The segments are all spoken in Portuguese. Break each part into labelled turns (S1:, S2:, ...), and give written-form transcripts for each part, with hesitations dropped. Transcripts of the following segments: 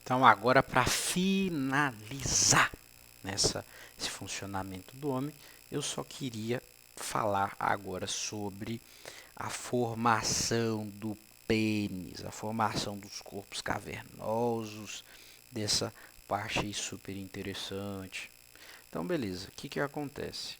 S1: Então, agora para finalizar esse funcionamento do homem, eu só queria falar agora sobre a formação do pênis, a formação dos corpos cavernosos, dessa parte aí super interessante. Então, beleza, o que acontece?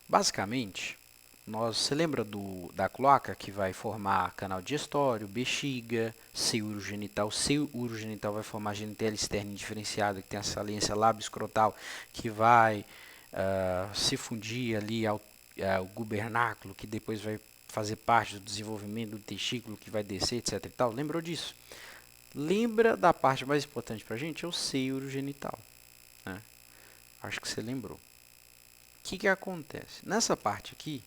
S1: Basicamente, você lembra da cloaca que vai formar canal digestório, bexiga, seio urogenital? Seio urogenital vai formar genitela externa indiferenciada, que tem a saliência lábio-escrotal, que vai se fundir ali ao gubernáculo, que depois vai fazer parte do desenvolvimento do testículo, que vai descer, etc. e tal. Lembrou disso? Lembra da parte mais importante para a gente? É o seio urogenital, né? Acho que você lembrou. O que acontece? Nessa parte aqui,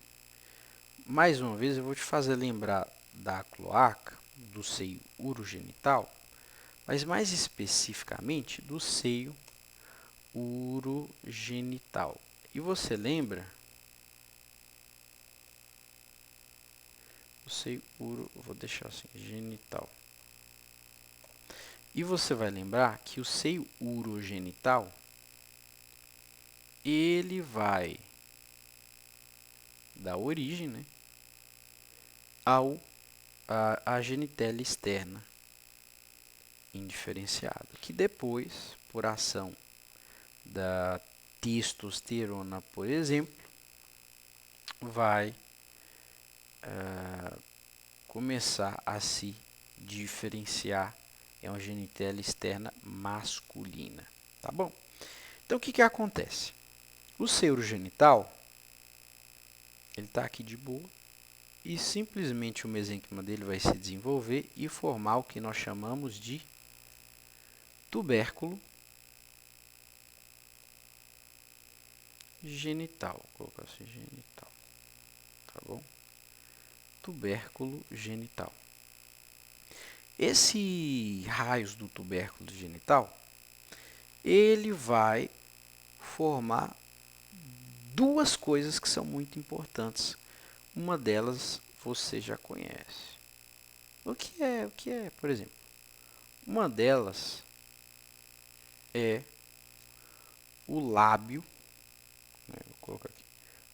S1: mais uma vez eu vou te fazer lembrar da cloaca, do seio urogenital, mas mais especificamente do seio urogenital. E você lembra? O seio vou deixar assim, genital. E você vai lembrar que o seio urogenital, ele vai dar origem, né, à genitela externa indiferenciada, que depois, por ação da testosterona, por exemplo, vai começar a se diferenciar em uma genitela externa masculina, tá bom? Então, o que acontece? O seio urogenital, ele está aqui de boa, e simplesmente o mesênquima dele vai se desenvolver e formar o que nós chamamos de tubérculo genital. Vou colocar assim, genital, tá bom? Tubérculo genital. Esse raios do tubérculo genital, ele vai formar duas coisas que são muito importantes. Uma delas você já conhece. O que é? O que é? Por exemplo, uma delas é o lábio. Vou colocar aqui.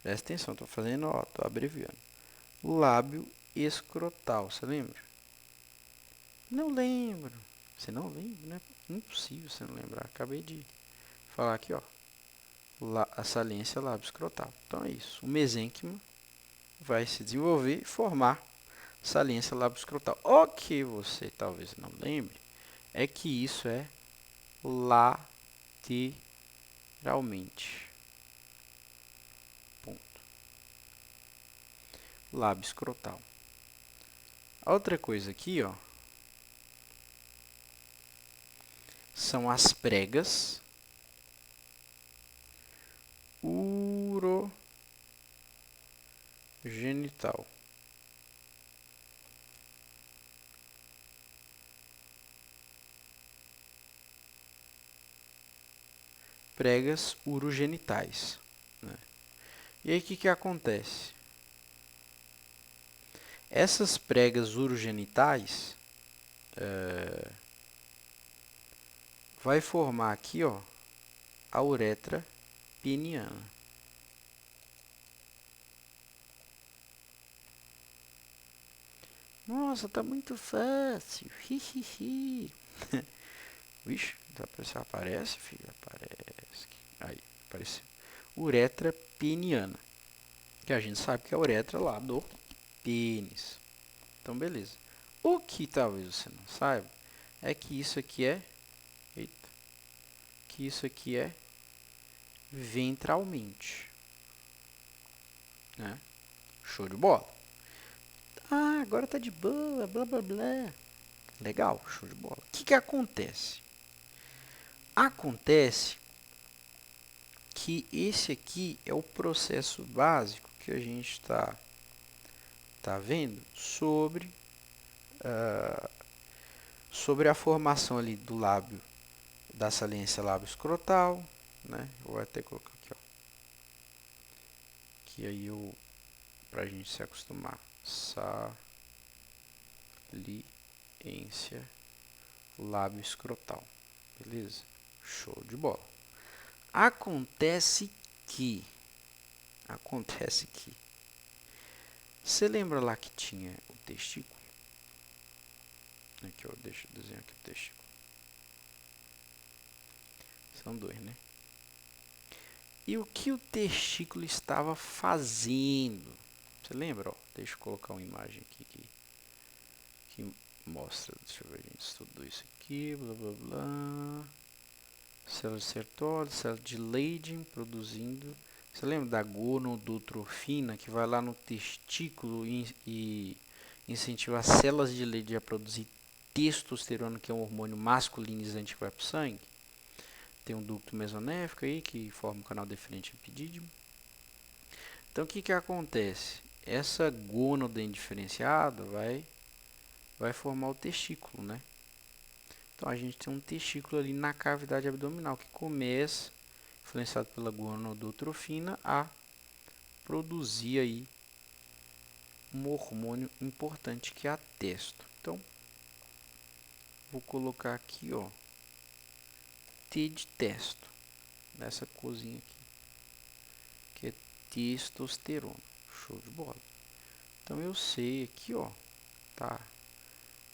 S1: Presta atenção, estou fazendo, estou abreviando. O lábio escrotal, você lembra? Não lembro. Você não lembra? Não é impossível você não lembrar. Acabei de falar aqui, ó. A saliência lábio escrotal. Então é isso. O mesênquima vai se desenvolver e formar saliência lábio escrotal. O que você talvez não lembre é que isso é lateralmente. Ponto. Lábio escrotal. A outra coisa aqui, ó, são as pregas urogenital. Pregas urogenitais, né? E aí o que acontece? Essas pregas urogenitais vai formar aqui, ó, a uretra peniana. Nossa, tá muito fácil. Vixe, aparece, filho, aparece. Aí, apareceu. Uretra peniana, que a gente sabe que é a uretra lá do pênis. Então, beleza. O que talvez você não saiba é que isso aqui é, ventralmente, né? Show de bola. Ah, agora tá de boa, blá blá blá. Legal, show de bola. O que acontece? Acontece que esse aqui é o processo básico que a gente tá vendo sobre a formação ali do lábio, da saliência lábio escrotal, né? Vou até colocar aqui, ó. Que aí pra gente se acostumar, saliência lábio escrotal. Beleza? Show de bola. Acontece que você lembra lá que tinha o testículo? Aqui, ó, deixa eu desenhar aqui o testículo. São dois, né? E o que o testículo estava fazendo? Você lembra? Ó, deixa eu colocar uma imagem aqui que mostra. Deixa eu ver, a gente estudou isso aqui, blá blá blá. Célula de Sertoli, célula de Leydig produzindo. Você lembra da gonodotrofina que vai lá no testículo e incentiva as células de Leydig a produzir testosterona, que é um hormônio masculinizante que vai para o sangue? Tem um ducto mesonéfico aí que forma o canal deferente epidídimo. Então o que acontece? Essa gônada indiferenciada vai formar o testículo, né? Então a gente tem um testículo ali na cavidade abdominal que começa, influenciado pela gonodotrofina, a produzir aí um hormônio importante que é a testo. Então vou colocar aqui, ó, T de testo, nessa corzinha aqui, que é testosterona. Show de bola. Então eu sei aqui, ó, tá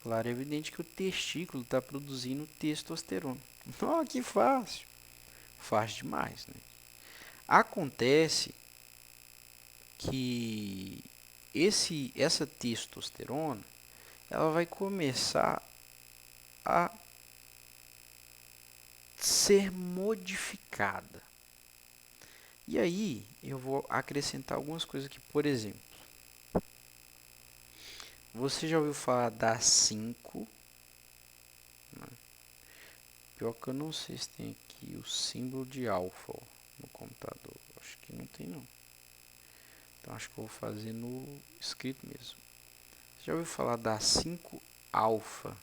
S1: claro e evidente que o testículo está produzindo testosterona. Oh, que fácil! Fácil demais, né? Acontece que essa testosterona ela vai começar a ser modificada. E aí eu vou acrescentar algumas coisas aqui. Por exemplo, você já ouviu falar da 5? Pior que eu não sei se tem aqui o símbolo de alfa no computador. Acho que não tem não. Então acho que eu vou fazer no escrito mesmo. Você já ouviu falar da 5-alfa?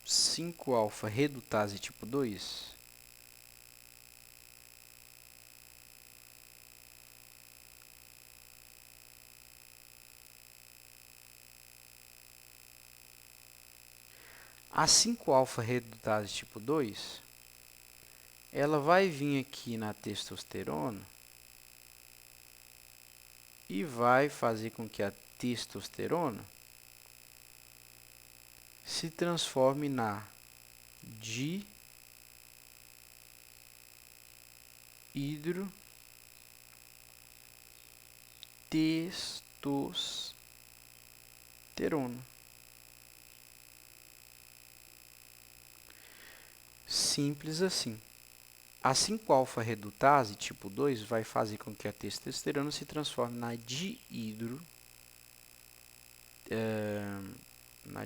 S1: 5-alfa redutase tipo 2? A 5-alfa redutase tipo 2, ela vai vir aqui na testosterona e vai fazer com que a testosterona se transforme na dihidrotestosterona. Simples assim. A 5-alfa redutase tipo 2 vai fazer com que a testosterona se transforme na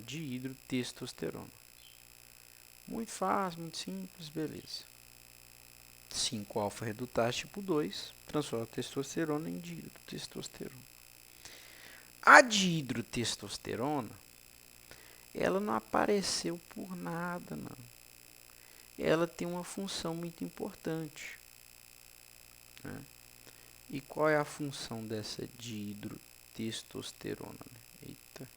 S1: dihidrotestosterona. Muito fácil, muito simples, beleza. 5-alfa redutase tipo 2 transforma a testosterona em dihidrotestosterona. A dihidrotestosterona, ela não apareceu por nada, não. Ela tem uma função muito importante, né? E qual é a função dessa dihidrotestosterona, né? Eita.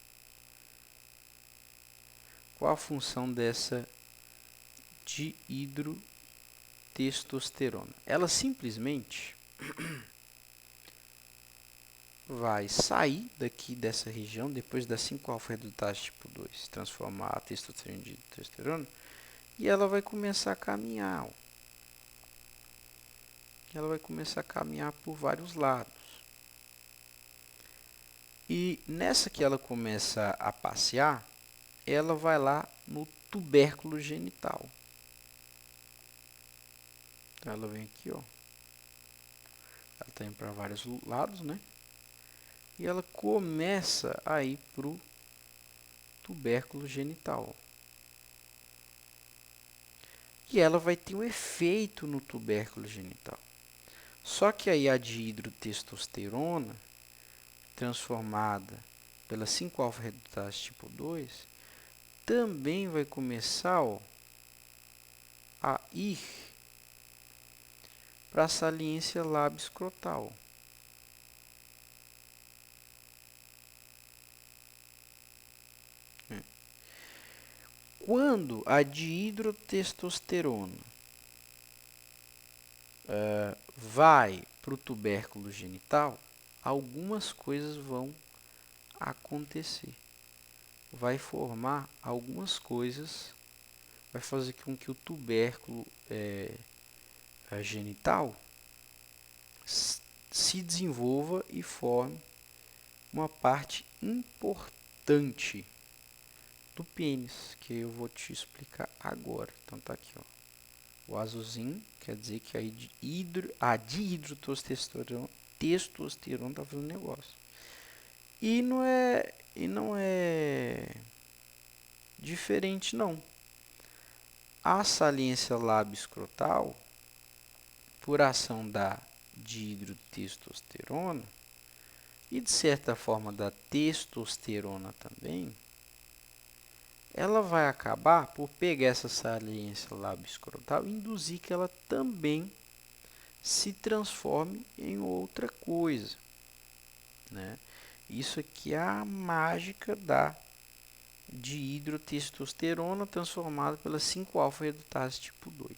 S1: Qual a função dessa dihidrotestosterona? Ela simplesmente vai sair daqui dessa região, depois da 5-alfa redutase tipo 2, transformar a testosterona em dihidrotestosterona, e ela vai começar a caminhar. Ó. Ela vai começar a caminhar por vários lados. E nessa que ela começa a passear, ela vai lá no tubérculo genital. Então ela vem aqui, ó. Ela está indo para vários lados, né? E ela começa a ir para o tubérculo genital. E ela vai ter um efeito no tubérculo genital. Só que aí a dihidrotestosterona, transformada pela 5-alfa redutase tipo 2, também vai começar, ó, a ir para a saliência lábio-escrotal. Quando a dihidrotestosterona vai para o tubérculo genital, algumas coisas vão acontecer. Vai formar algumas coisas, vai fazer com que o tubérculo genital se desenvolva e forme uma parte importante do pênis, que eu vou te explicar agora. Então tá aqui, ó. O azulzinho quer dizer que a dihidrotestosterona está fazendo negócio. E não é diferente não. A saliência lábio-escrotal, por ação da dihidrotestosterona e de certa forma da testosterona também, ela vai acabar por pegar essa saliência lábio-escrotal e induzir que ela também se transforme em outra coisa, né? Isso aqui é a mágica da dihidrotestosterona transformada pela 5-alfa-redutase tipo 2.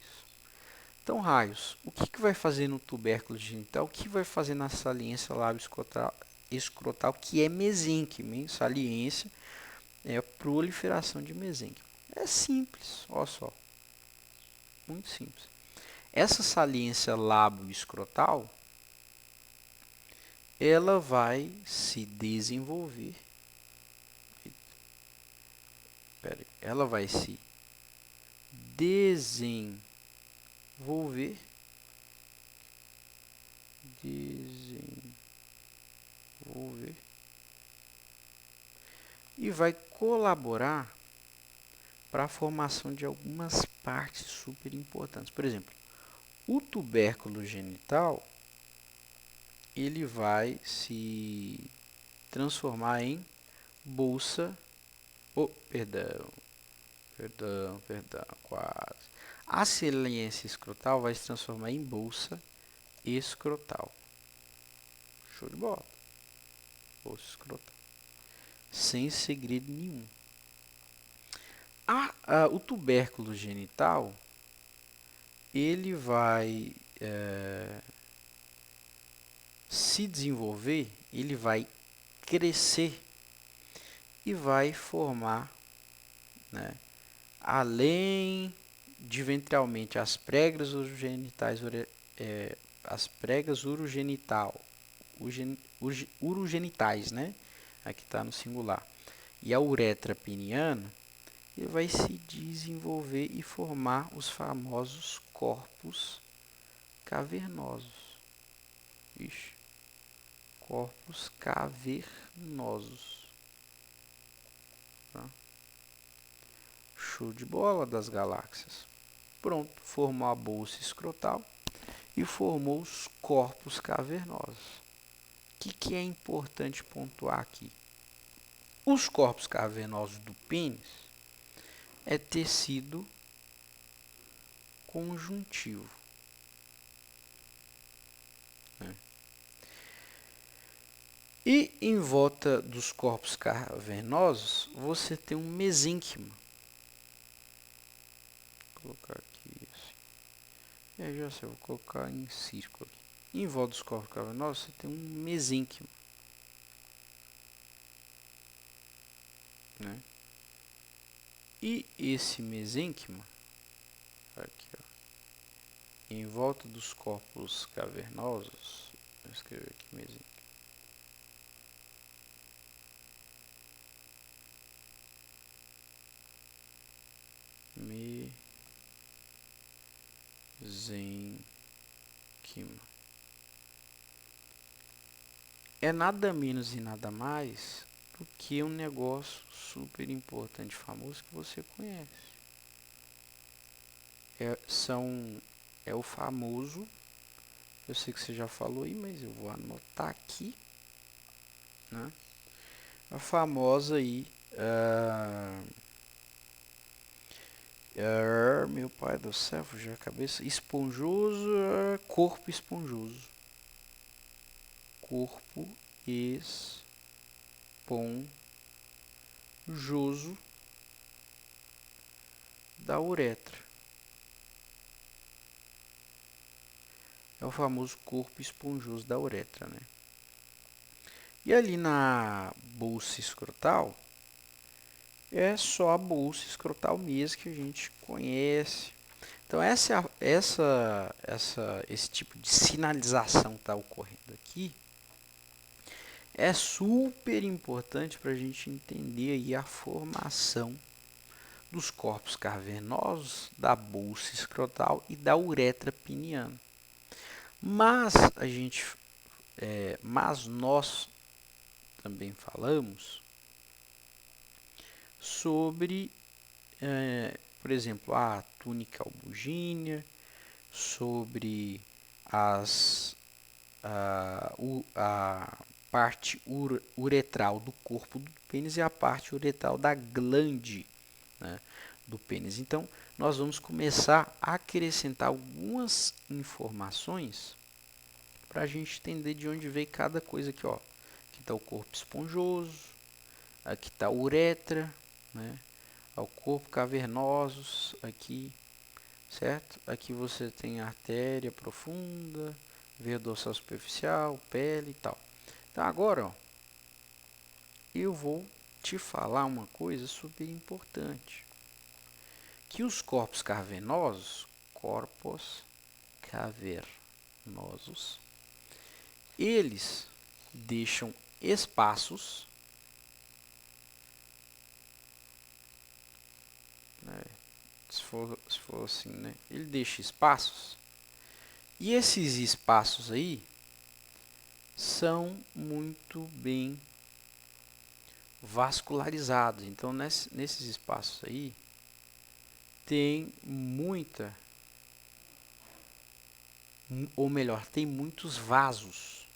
S1: Então, raios, o que vai fazer no tubérculo genital? O que vai fazer na saliência lábio-escrotal, que é mesênquima, hein? Saliência é a proliferação de mesênquima. É simples, olha só, muito simples. Essa saliência lábio-escrotal, ela vai se desenvolver. Ela vai se desenvolver e vai colaborar para a formação de algumas partes super importantes. Por exemplo, o tubérculo genital, ele vai se transformar em bolsa. Perdão, quase. A saliência escrotal vai se transformar em bolsa escrotal. Show de bola. Bolsa escrotal. Sem segredo nenhum. O tubérculo genital, ele vai se desenvolver, ele vai crescer e vai formar, né, além de ventralmente as pregas urogenitais, urogenitais, né? Aqui está no singular. E a uretra peniana, ele vai se desenvolver e formar os famosos corpos cavernosos. Ixi, corpos cavernosos. Tá? Show de bola das galáxias. Pronto, formou a bolsa escrotal e formou os corpos cavernosos. O que é importante pontuar aqui? Os corpos cavernosos do pênis é tecido conjuntivo. Né? E em volta dos corpos cavernosos, você tem um mesênquima. Vou colocar aqui assim. Já sei, vou colocar em círculo aqui. Em volta dos corpos cavernosos, você tem um mesênquima. Né? E esse mesênquima, aqui, ó, em volta dos corpos cavernosos, vou escrever aqui mesênquima. Mesênquima. É nada menos e nada mais do que um negócio super importante, famoso, que você conhece. É o famoso, eu sei que você já falou aí, mas eu vou anotar aqui, né? A famosa aí, meu pai do céu, fugiu a cabeça, esponjoso, corpo esponjoso. Corpo esponjoso da uretra. É o famoso corpo esponjoso da uretra, né? E ali na bolsa escrotal, é só a bolsa escrotal mesmo que a gente conhece. Então esse tipo de sinalização que está ocorrendo aqui é super importante para a gente entender aí a formação dos corpos cavernosos, da bolsa escrotal e da uretra peniana. Mas nós também falamos sobre, por exemplo, a túnica albugínea, sobre a parte uretral do corpo do pênis e a parte uretral da glande, né, do pênis. Então, nós vamos começar a acrescentar algumas informações para a gente entender de onde veio cada coisa aqui, ó. Aqui está o corpo esponjoso, aqui está a uretra, né? O corpo cavernosos, aqui, certo? Aqui você tem a artéria profunda, veia dorsal superficial, pele e tal. Então agora, ó, eu vou te falar uma coisa super importante, que os corpos cavernosos, eles deixam espaços, né? Se for assim, né? Ele deixa espaços, e esses espaços aí são muito bem vascularizados. Então, nesses espaços aí, tem muita, ou melhor, tem muitos vasos.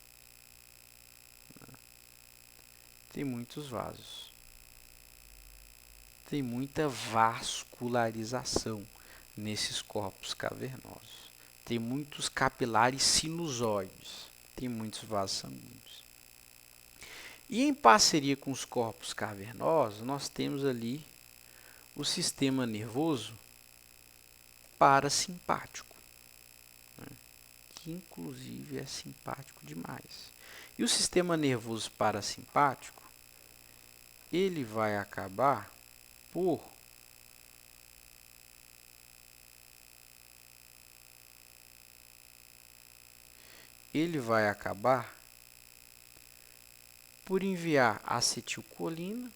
S1: Tem muitos vasos. Tem muita vascularização nesses corpos cavernosos. Tem muitos capilares sinusoides. Tem muitos vasos sanguíneos. E em parceria com os corpos cavernosos, nós temos ali o sistema nervoso parasimpático, né, que inclusive é simpático demais. E o sistema nervoso parasimpático, ele vai acabar por enviar acetilcolina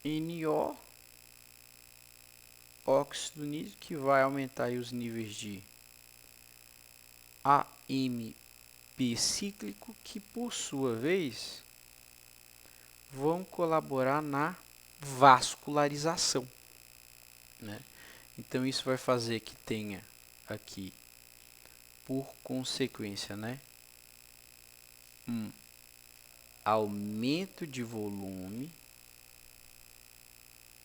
S1: NO, óxido nítrico, que vai aumentar aí os níveis de AMP cíclico, que por sua vez vão colaborar na vascularização, né? Então isso vai fazer que tenha aqui, por consequência, né, um aumento de volume,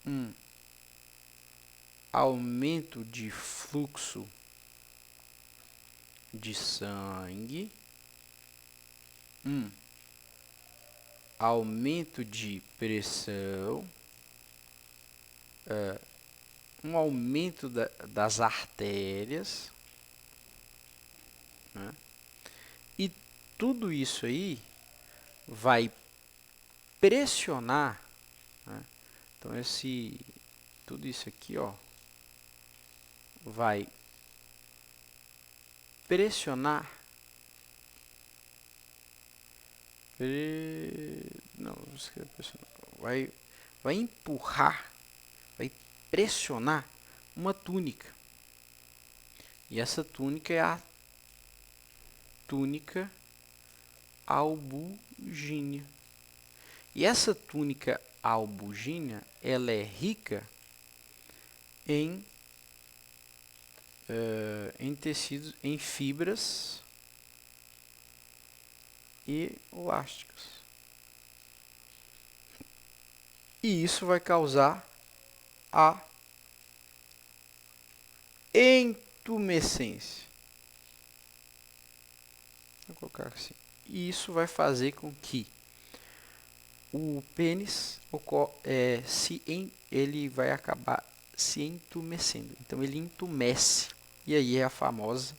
S1: um aumento de fluxo de sangue, um aumento de pressão, um aumento das artérias, né? E tudo isso aí vai pressionar, né? Então tudo isso aqui, ó, vai pressionar, vai empurrar, vai pressionar uma túnica. E essa túnica é a túnica albugínea. E essa túnica albugínea, ela é rica em tecidos, em fibras elásticas. E isso vai causar a entumescência. colocar assim. E isso vai fazer com que o pênis ele vai acabar se entumecendo. Então ele entumece. E aí é a famosa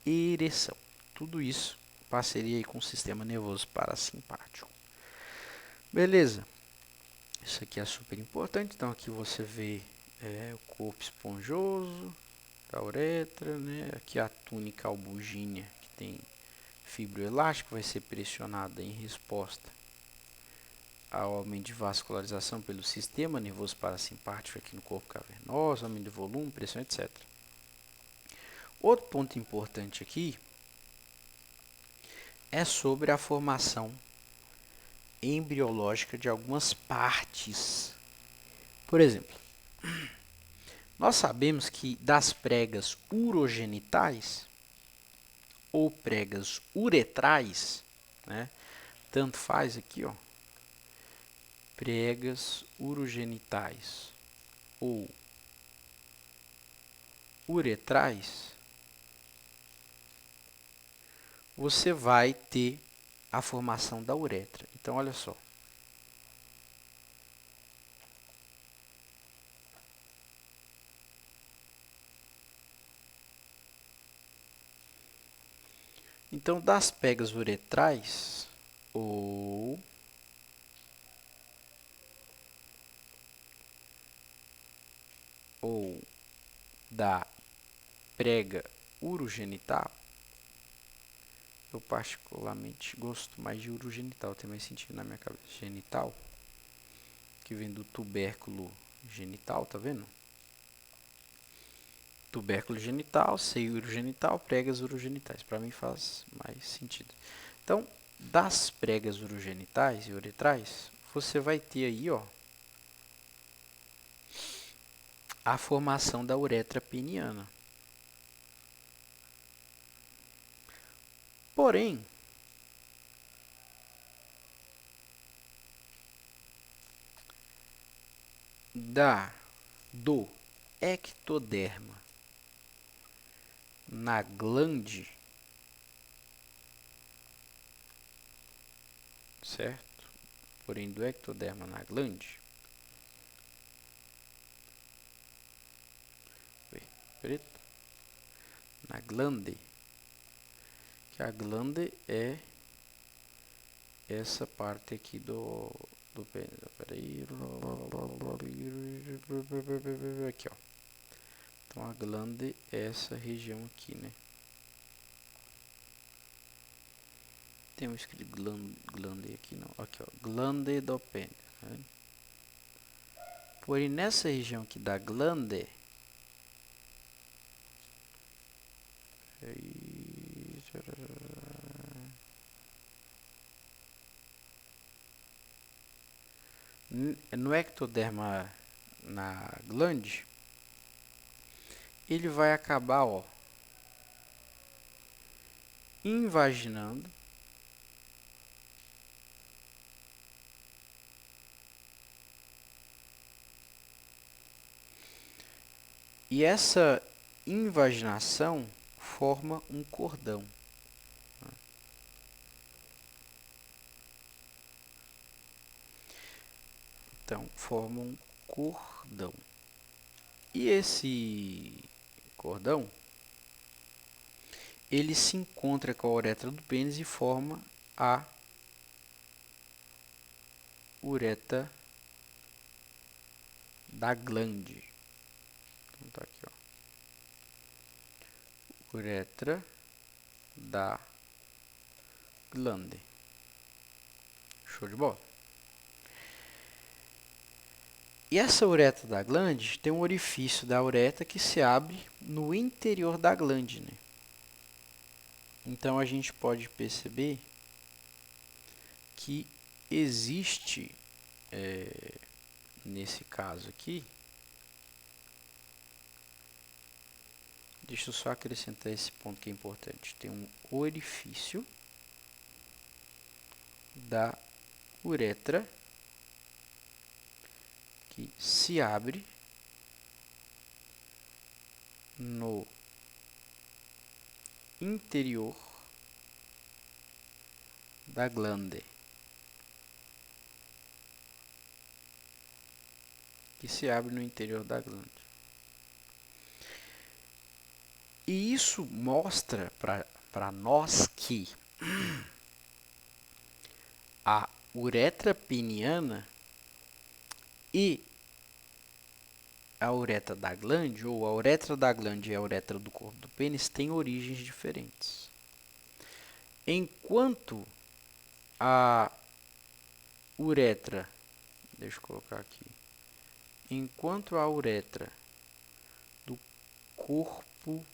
S1: ereção. Tudo isso parceria aí com o sistema nervoso parasimpático. Beleza. Isso aqui é super importante. Então aqui você vê o corpo esponjoso da uretra, né? Aqui a túnica albugínea que tem fibroelástico, vai ser pressionada em resposta ao aumento de vascularização pelo sistema nervoso parasimpático aqui no corpo cavernoso, aumento de volume, pressão, etc. Outro ponto importante aqui é sobre a formação embriológica de algumas partes. Por exemplo, nós sabemos que das pregas urogenitais ou pregas uretrais, né, tanto faz aqui, ó, pregas urogenitais ou uretrais, você vai ter a formação da uretra. Então, olha só. Então, das pregas uretrais ou da prega urogenital, eu particularmente gosto mais de urogenital, tem mais sentido na minha cabeça. Genital, que vem do tubérculo genital, tá vendo? Tubérculo genital, seio urogenital, pregas urogenitais. Para mim faz mais sentido. Então, das pregas urogenitais e uretrais, você vai ter aí, ó, a formação da uretra peniana. Porém, do ectoderma na glande, certo? Porém, do ectoderma na glande, preto, na glande, que a glande é essa parte aqui do pênis. Peraí. Aqui, ó. Então, a glande é essa região aqui, né? Tem um escrito glande aqui, não. Aqui, ó. Glande do pênis. Né? Porém, nessa região aqui da glande, no ectoderma na glande, ele vai acabar, ó, invaginando e essa invaginação forma um cordão. Então, forma um cordão. E esse cordão, ele se encontra com a uretra do pênis e forma a uretra da glande. Então, tá aqui, ó. Uretra da glande. Show de bola? E essa uretra da glande tem um orifício da uretra que se abre no interior da glande, né? Então, a gente pode perceber que existe, nesse caso aqui, deixa eu só acrescentar esse ponto que é importante, tem um orifício da uretra que se abre no interior da glande, que se abre no interior da glande. E isso mostra para nós que a uretra peniana e a uretra da glande, ou a uretra da glande e a uretra do corpo do pênis, têm origens diferentes. Enquanto a uretra, deixa eu colocar aqui, enquanto a uretra do corpo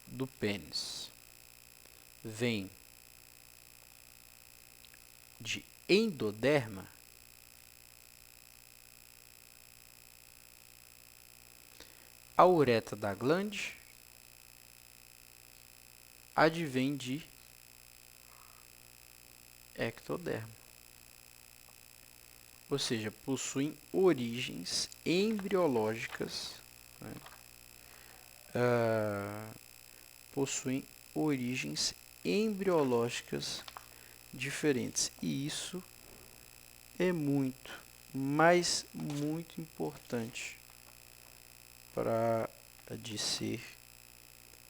S1: do pênis vem de endoderma, a uretra da glande advém de ectoderma. Ou seja, possuem origens embriológicas, né? Possuem origens embriológicas diferentes. E isso é muito, mas muito importante para de ser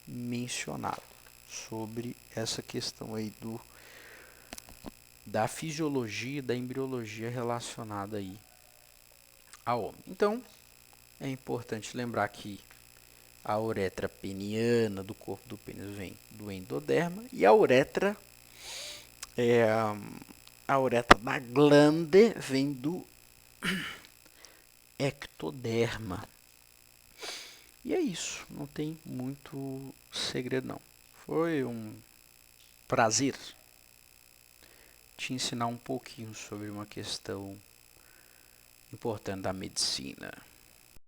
S1: mencionado sobre essa questão aí da fisiologia e da embriologia relacionada aí ao homem. Então, é importante lembrar que a uretra peniana do corpo do pênis vem do endoderma e a uretra da glande vem do ectoderma. E é isso, não tem muito segredo não. Foi um prazer te ensinar um pouquinho sobre uma questão importante da medicina.